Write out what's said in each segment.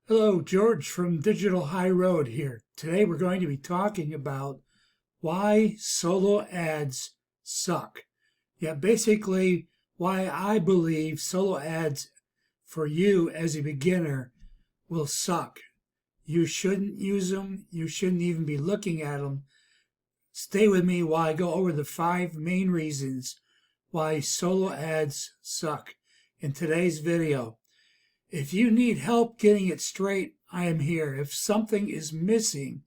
Hello, George from Digital High Road here. Today we're going to be talking about why solo ads suck. Yeah, basically why I believe solo ads for you as a beginner will suck. You shouldn't use them. You shouldn't even be looking at them. Stay with me while I go over the 5 main reasons why solo ads suck in today's video. If you need help getting it straight, I am here. If something is missing,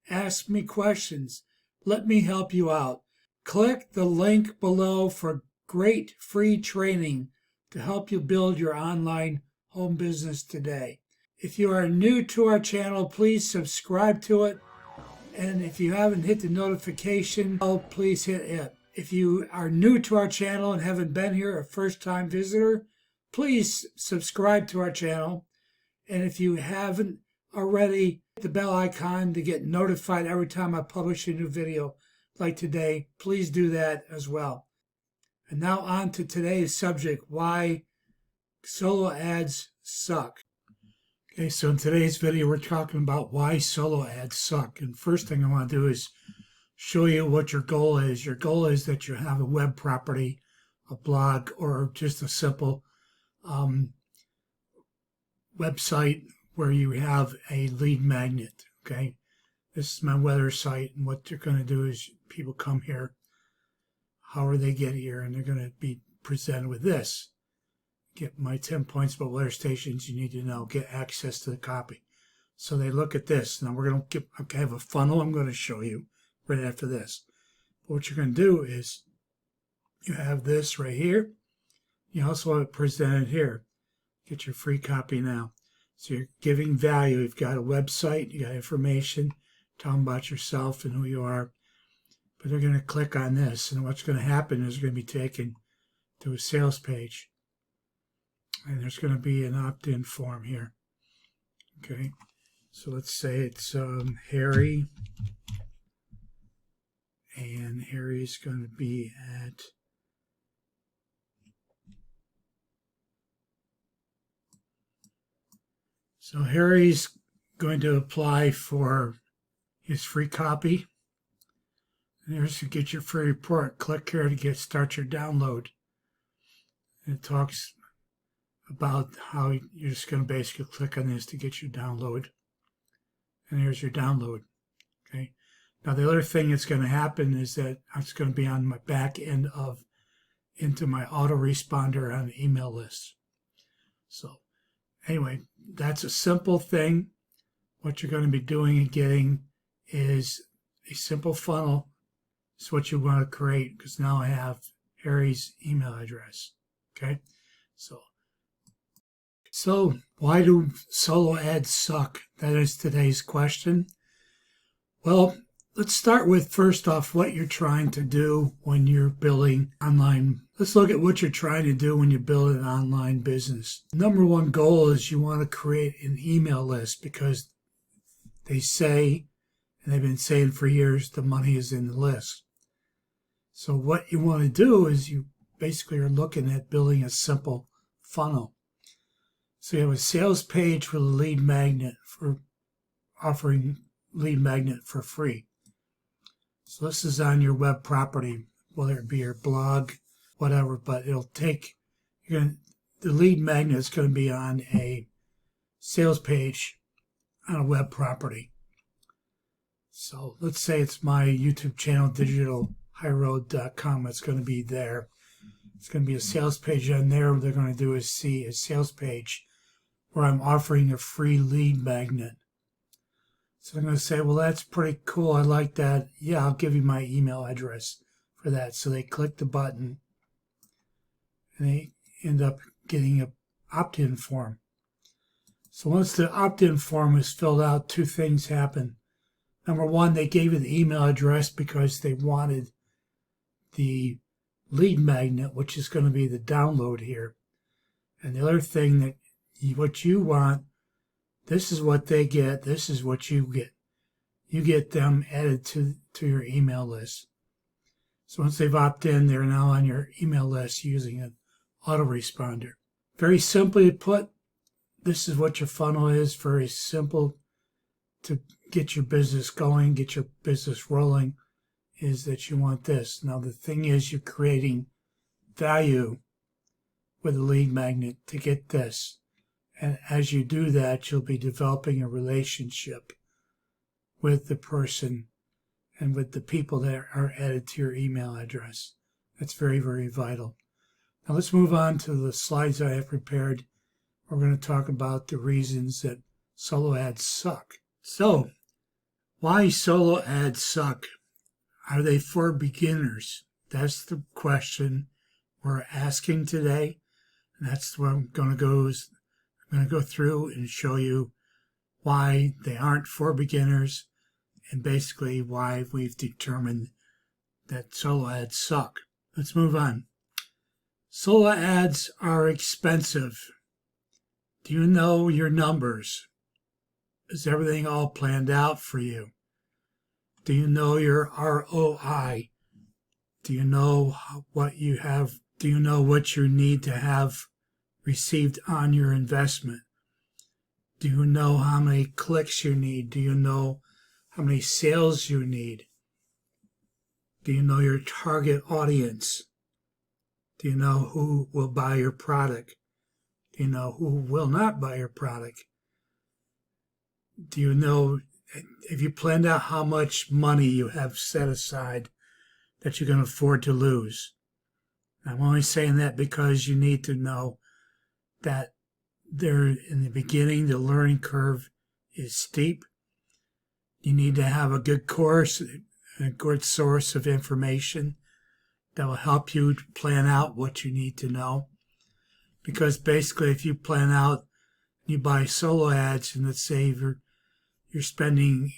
ask me questions. Let me help you out. Click the link below for great free training to help you build your online home business today. If you are new to our channel, please subscribe to it. And if you haven't hit the notification bell, please hit it. If you are new to our channel and haven't been here, a first-time visitor, please subscribe to our channel. And if you haven't already, hit the bell icon to get notified every time I publish a new video like today. Please do that as well. And now on to today's subject, why solo ads suck. Okay, so in today's video, we're talking about why solo ads suck. And first thing I want to do is show you what your goal is. Your goal is that you have a web property, a blog, or just a simple website where you have a lead magnet. Okay, this is my weather site, and what you're going to do is people come here, however they get here, and they're going to be presented with this. Get my 10 points about weather stations you need to know, get access to the copy. So they look at this. Now we're going to have a funnel I'm going to show you right after this. But what you're going to do is you have this right here. You also have it presented here. Get your free copy now. So you're giving value. You've got a website, you got information, talking about yourself and who you are. But they're going to click on this, and what's going to happen is they're going to be taken to a sales page. And there's going to be an opt-in form here. Okay, so let's say it's Harry, and Harry's going to be at So Harry's going to apply for his free copy. And there's to get your free report. Click here to start your download. And it talks about how you're just going to basically click on this to get your download. And there's your download. Okay. Now the other thing that's going to happen is that it's going to be on my back end into my autoresponder on the email list. So anyway, that's a simple thing. What you're going to be doing and getting is a simple funnel. It's what you want to create, because now I have Harry's email address. Okay, so why do solo ads suck? That is today's question. Well, let's start with, first off, what you're trying to do when you're building online. Let's look at what you're trying to do when you build an online business. Number one goal is you want to create an email list, because they say, and they've been saying for years, the money is in the list. So what you want to do is you basically are looking at building a simple funnel. So you have a sales page with a lead magnet for offering lead magnet for free. So this is on your web property, whether it be your blog, whatever, but it'll take, the lead magnet is going to be on a sales page on a web property. So let's say it's my YouTube channel, digitalhighroad.com. It's going to be there. It's going to be a sales page on there. What they're going to do is see a sales page where I'm offering a free lead magnet. So I'm going to say, well, that's pretty cool. I like that. Yeah, I'll give you my email address for that. So they click the button, and they end up getting an opt-in form. So once the opt-in form is filled out, 2 things happen. Number one, they gave you the email address because they wanted the lead magnet, which is going to be the download here. And the other thing that what you want, this is what they get, this is what you get. You get them added to your email list. So once they've opted in, they're now on your email list using an autoresponder. Very simply put, this is what your funnel is. Very simple to get your business going, get your business rolling, is that you want this. Now, the thing is, you're creating value with a lead magnet to get this. And as you do that, you'll be developing a relationship with the person and with the people that are added to your email address. That's very, very vital. Now let's move on to the slides I have prepared. We're going to talk about the reasons that solo ads suck. So, why solo ads suck? Are they for beginners? That's the question we're asking today. And that's what I'm going to go through and show you why they aren't for beginners and basically why we've determined that solo ads suck. Let's move on. Solo ads are expensive. Do you know your numbers? Is everything all planned out for you? Do you know your ROI? Do you know what you have? Do you know what you need to have received on your investment? Do you know how many clicks you need? Do you know how many sales you need? Do you know your target audience? Do you know who will buy your product? Do you know who will not buy your product? Do you know, if you planned out how much money you have set aside that you're going to afford to lose? I'm only saying that because you need to know that in the beginning, the learning curve is steep. You need to have a good course, a good source of information that will help you to plan out what you need to know. Because basically, if you plan out, you buy solo ads, and let's say you're spending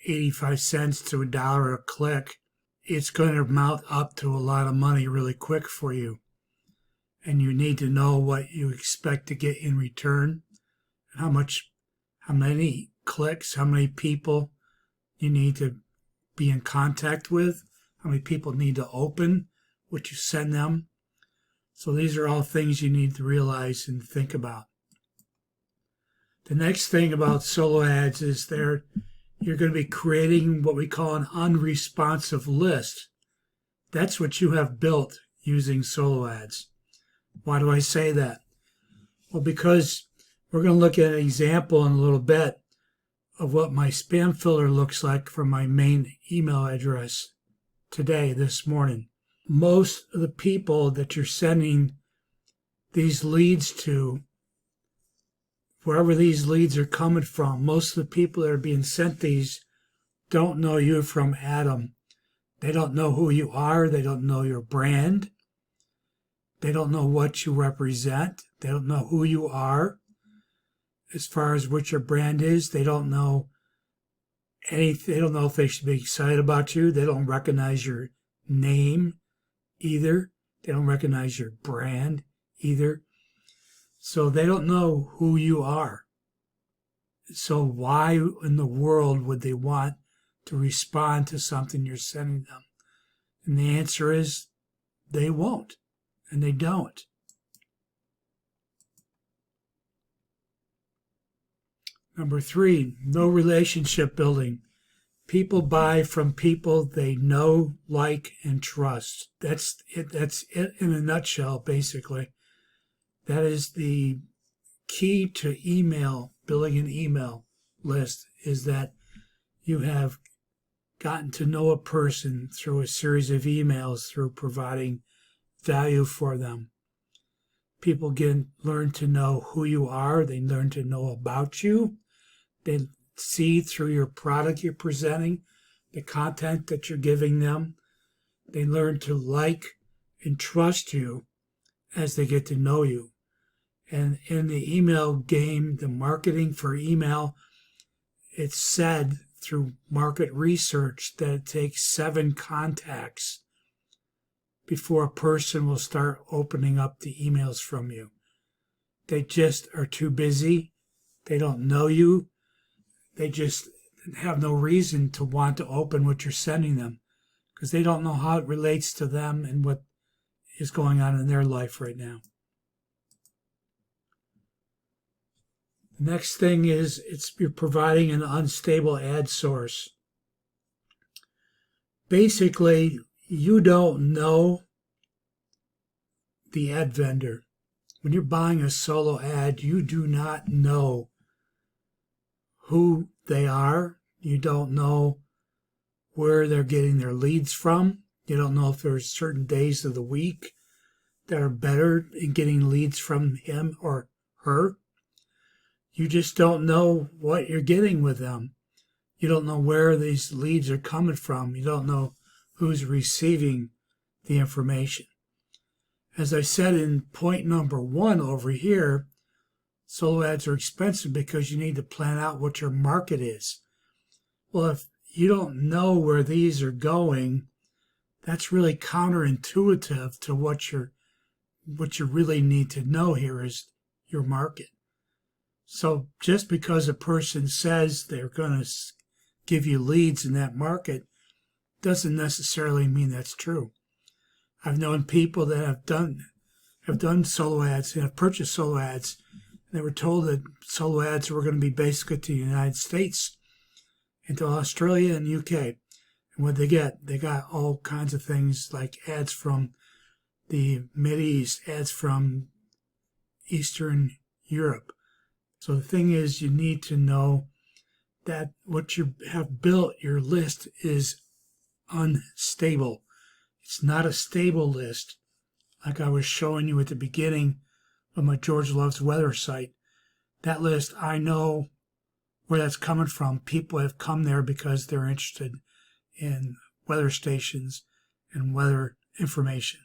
85 cents to $1 a click, it's going to mount up to a lot of money really quick for you. And you need to know what you expect to get in return, how many clicks, how many people you need to be in contact with, how many people need to open what you send them. So these are all things you need to realize and think about. The next thing about solo ads is you're going to be creating what we call an unresponsive list. That's what you have built using solo ads. Why do I say that? Well, because we're going to look at an example in a little bit of what my spam filter looks like for my main email address this morning. Most of the people that you're sending these leads to, wherever these leads are coming from, most of the people that are being sent these don't know you from Adam. They don't know who you are. They don't know your brand. They don't know what you represent. They don't know who you are as far as what your brand is. They don't know anything. They don't know if they should be excited about you. They don't recognize your name either. They don't recognize your brand either. So they don't know who you are. So why in the world would they want to respond to something you're sending them? And the answer is they won't, and they don't. Number 3, no relationship building. People buy from people they know, like, and trust. That's it. That's it in a nutshell, basically. That is the key to email, building an email list, is that you have gotten to know a person through a series of emails, through providing value for them. People learn to know who you are. They learn to know about you. They see through your product you're presenting, the content that you're giving them. They learn to like and trust you as they get to know you. And in the email game, the marketing for email, it's said through market research that it takes 7 contacts before a person will start opening up the emails from you. They just are too busy. They don't know you. They just have no reason to want to open what you're sending them because they don't know how it relates to them and what is going on in their life right now. Next thing is you're providing an unstable ad source. Basically, you don't know the ad vendor. When you're buying a solo ad, you do not know who they are. You don't know where they're getting their leads from. You don't know if there's certain days of the week that are better in getting leads from him or her. You just don't know what you're getting with them. You don't know where these leads are coming from. You don't know who's receiving the information. As I said in point number 1 over here, solo ads are expensive because you need to plan out what your market is. Well, if you don't know where these are going, that's really counterintuitive to what you really need to know here is your market. So just because a person says they're going to give you leads in that market doesn't necessarily mean that's true. I've known people that have done solo ads and have purchased solo ads. They were told that solo ads were going to be basically to the United States and to Australia and UK. And what they get? They got all kinds of things like ads from the Mideast, ads from Eastern Europe. So the thing is, you need to know that what you have built, your list, is unstable. It's not a stable list like I was showing you at the beginning of my George Loves Weather site. That list, I know where that's coming from. People have come there because they're interested in weather stations and weather information.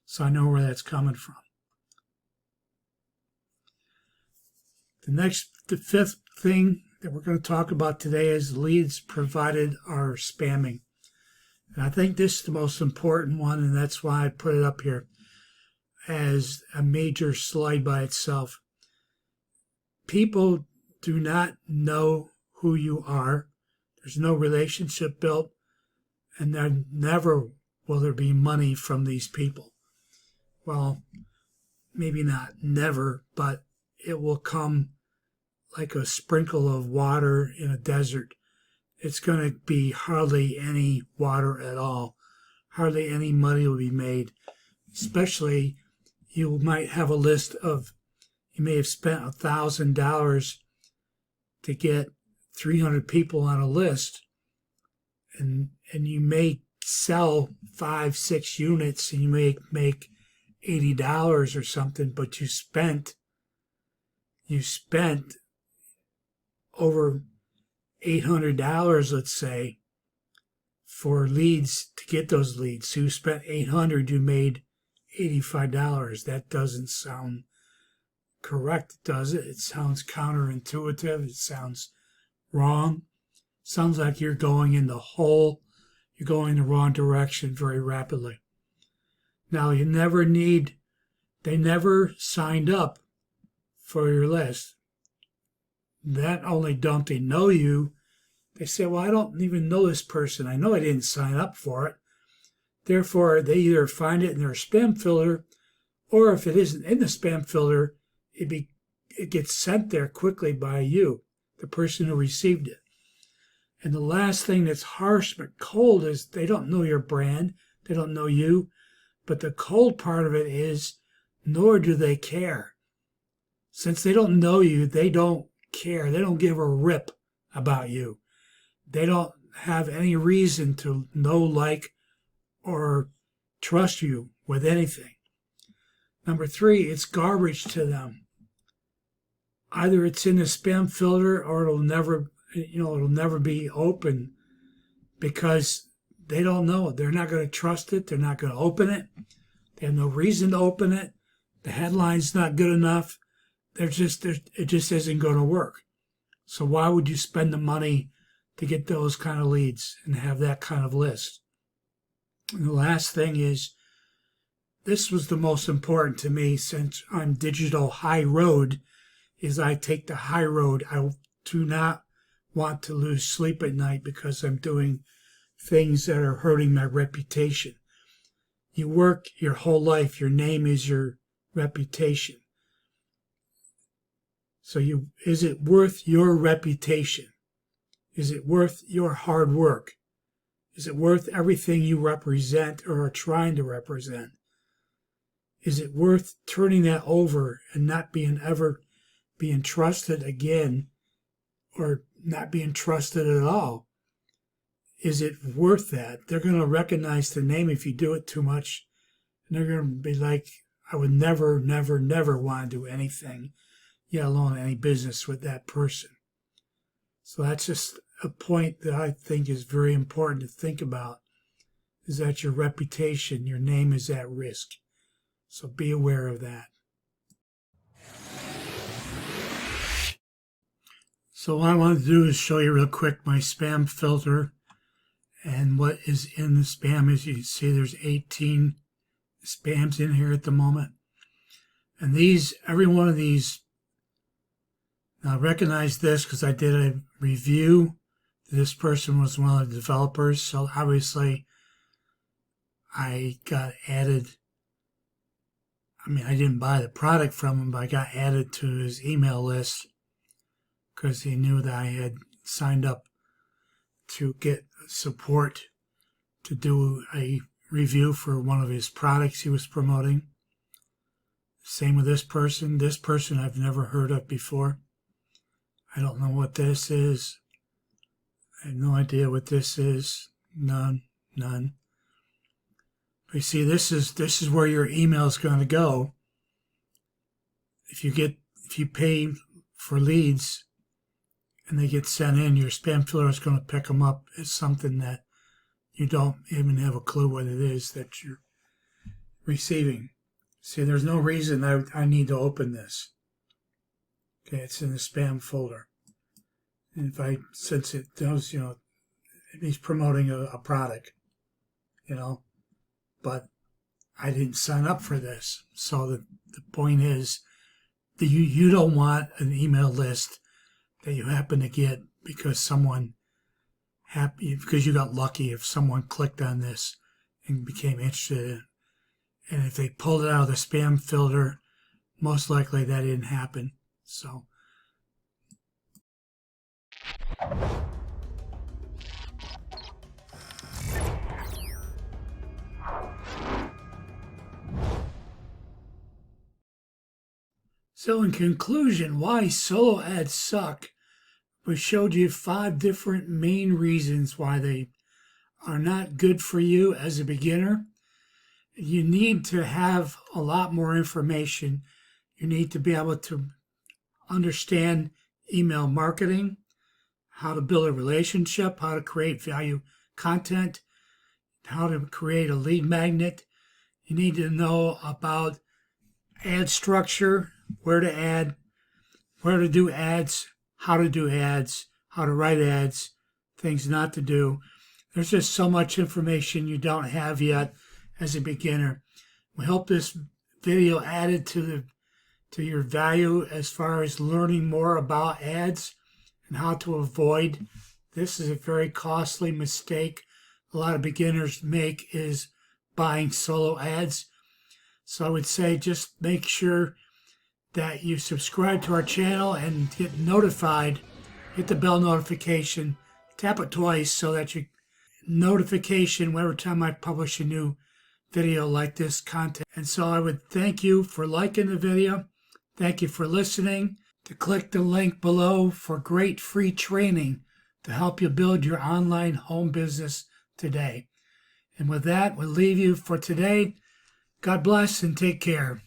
So I know where that's coming from. The fifth thing that we're going to talk about today is leads provided are spamming. And I think this is the most important one, and that's why I put it up here as a major slide by itself. People do not know who you are. There's no relationship built, and there never will there be money from these people. Well, maybe not never, but it will come like a sprinkle of water in a desert. It's going to be hardly any water at all. Hardly any money will be made. Especially, you might have a list of, you may have spent $1,000 to get 300 people on a list, and you may sell 5-6 units, and you may make $80 or something, but you spent over $800, let's say, for leads to get those leads. So you spent $800, you made $85. That doesn't sound correct, does it? It sounds counterintuitive. It sounds wrong. It sounds like you're going in the hole. You're going in the wrong direction very rapidly. Now, they never signed up for your list. Not only don't they know you, they say, well, I don't even know this person. I know I didn't sign up for it. Therefore, they either find it in their spam filter, or if it isn't in the spam filter, it gets sent there quickly by you, the person who received it. And the last thing that's harsh but cold is they don't know your brand. They don't know you. But the cold part of it is, nor do they care. Since they don't know you, they don't care. They don't give a rip about you. They don't have any reason to know, like, or trust you with anything. Number 3, it's garbage to them. Either it's in the spam filter or it'll never be open because they don't know it. They're not going to trust it. They're not going to open it. They have no reason to open it. The headline's not good enough. It just isn't going to work. So why would you spend the money to get those kind of leads and have that kind of list? And the last thing is, this was the most important to me since I'm digital high road, is I take the high road. I do not want to lose sleep at night because I'm doing things that are hurting my reputation. You work your whole life. Your name is your reputation. So is it worth your reputation? Is it worth your hard work? Is it worth everything you represent or are trying to represent? Is it worth turning that over and not being trusted again, or not being trusted at all? Is it worth that? They're going to recognize the name if you do it too much, and they're going to be like, I would never, never, never want to do anything, yet alone any business with that person. So that's just a point that I think is very important to think about, is that your reputation, your name is at risk. So be aware of that. So what I want to do is show you real quick my spam filter and what is in the spam. As you can see, there's 18 spams in here at the moment. And every one of these, I recognize this because I did a review. This person was one of the developers, so obviously I got added. I mean, I didn't buy the product from him, but I got added to his email list because he knew that I had signed up to get support to do a review for one of his products he was promoting. Same with this person. This person I've never heard of before. I don't know what this is. I have no idea what this is. None. But you see, this is where your email is going to go. If you pay for leads and they get sent in, your spam filter is going to pick them up as something that you don't even have a clue what it is that you're receiving. See, there's no reason I need to open this. Okay, it's in the spam folder. And since it does, he's promoting a product, but I didn't sign up for this. So the point is that you don't want an email list that you happen to get because because you got lucky if someone clicked on this and became interested in it. And if they pulled it out of the spam filter, most likely that didn't happen. So in conclusion, why solo ads suck, we showed you 5 different main reasons why they are not good for you as a beginner. You need to have a lot more information. You need to be able to understand email marketing, how to build a relationship, how to create value content, how to create a lead magnet. You need to know about ad structure, where to add, where to do ads, how to write ads, things not to do. There's just so much information you don't have yet as a beginner. We hope this video added to your value as far as learning more about ads and how to avoid. This is a very costly mistake a lot of beginners make, is buying solo ads. So I would say just make sure that you subscribe to our channel and get notified. Hit the bell notification, tap it twice so that you notification every time I publish a new video like this content. And so I would thank you for liking the video. Thank you for listening. To click the link below for great free training to help you build your online home business today. And with that, we'll leave you for today. God bless and take care.